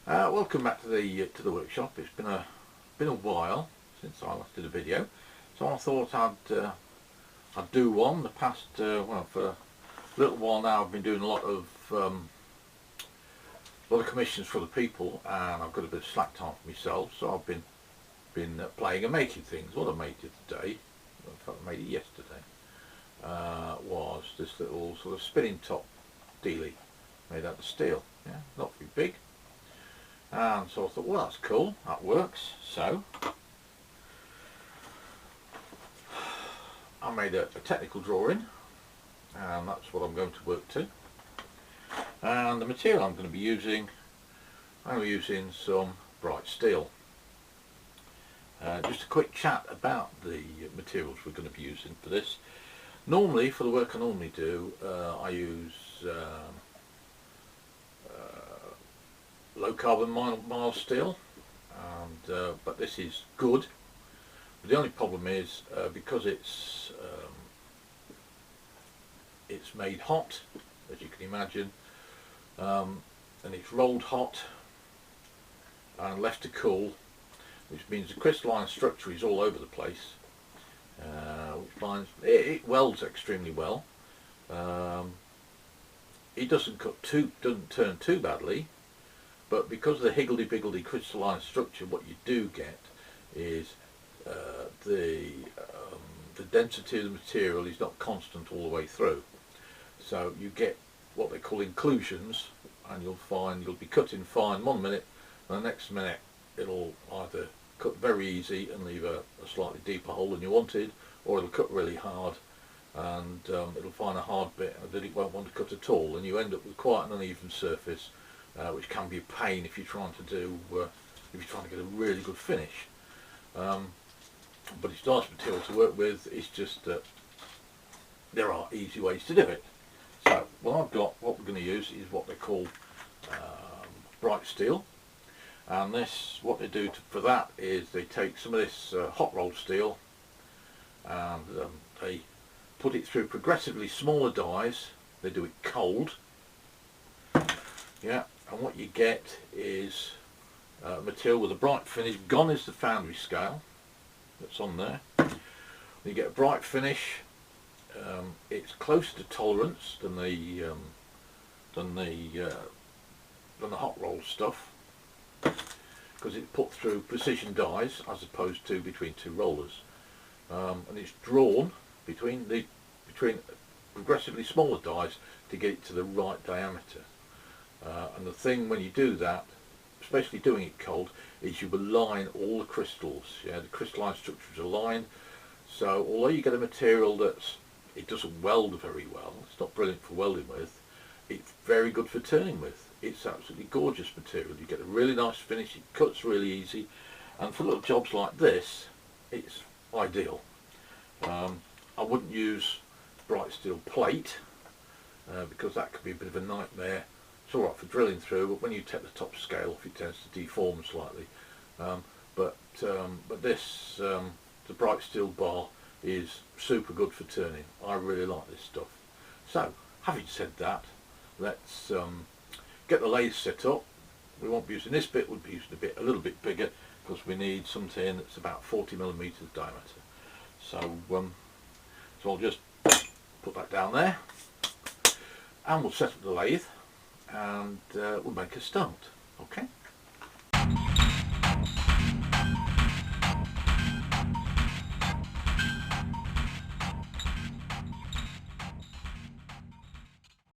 Welcome back to the workshop. It's been a while since I last did a video, so I thought I'd do one. The past for a little while now I've been doing a lot of commissions for the people, and I've got a bit of slack time for myself, so I've been playing and making things. What I made today, in fact I made it yesterday, was this little sort of spinning top dealie made out of steel. Yeah, not very big. And so I thought, well, that's cool, that works. So I made a technical drawing, and that's what I'm going to work to. And the material I'm going to be using, some bright steel. Just a quick chat about the materials we're going to be using for this. Normally, for the work I normally do, I use low carbon mild steel, and but this is good. But the only problem is because it's made hot, as you can imagine, and it's rolled hot and left to cool, which means the crystalline structure is all over the place, which means it welds extremely well. It doesn't turn too badly. But because of the higgledy-piggledy crystalline structure, what you do get is the density of the material is not constant all the way through. So you get what they call inclusions, and you'll be cutting fine one minute, and the next minute it'll either cut very easy and leave a slightly deeper hole than you wanted, or it'll cut really hard and it'll find a hard bit that it won't want to cut at all, and you end up with quite an uneven surface. Which can be a pain if you're trying to get a really good finish. But it's nice material to work with. It's just that there are easy ways to do it. So what we're going to use is what they call bright steel, and what they do for that is they take some of this hot rolled steel and they put it through progressively smaller dies. They do it cold. Yeah. And what you get is material with a bright finish. Gone is the foundry scale that's on there. You get a bright finish. It's closer to tolerance than the hot roll stuff, because it's put through precision dies as opposed to between two rollers, and it's drawn between progressively smaller dies to get it to the right diameter. And the thing when you do that, especially doing it cold, is you align all the crystals. Yeah, the crystalline structure is aligned. So although you get a material it doesn't weld very well, it's not brilliant for welding with, it's very good for turning with. It's absolutely gorgeous material. You get a really nice finish. It cuts really easy, and for little jobs like this, it's ideal. I wouldn't use bright steel plate because that could be a bit of a nightmare. It's alright for drilling through, but when you take the top scale off, it tends to deform slightly. But this, the bright steel bar, is super good for turning. I really like this stuff. So, having said that, let's get the lathe set up. We won't be using this bit, we'll be using a little bit bigger, because we need something that's about 40mm diameter. So, so I'll just put that down there, and we'll set up the lathe, and we'll make a start. Okay.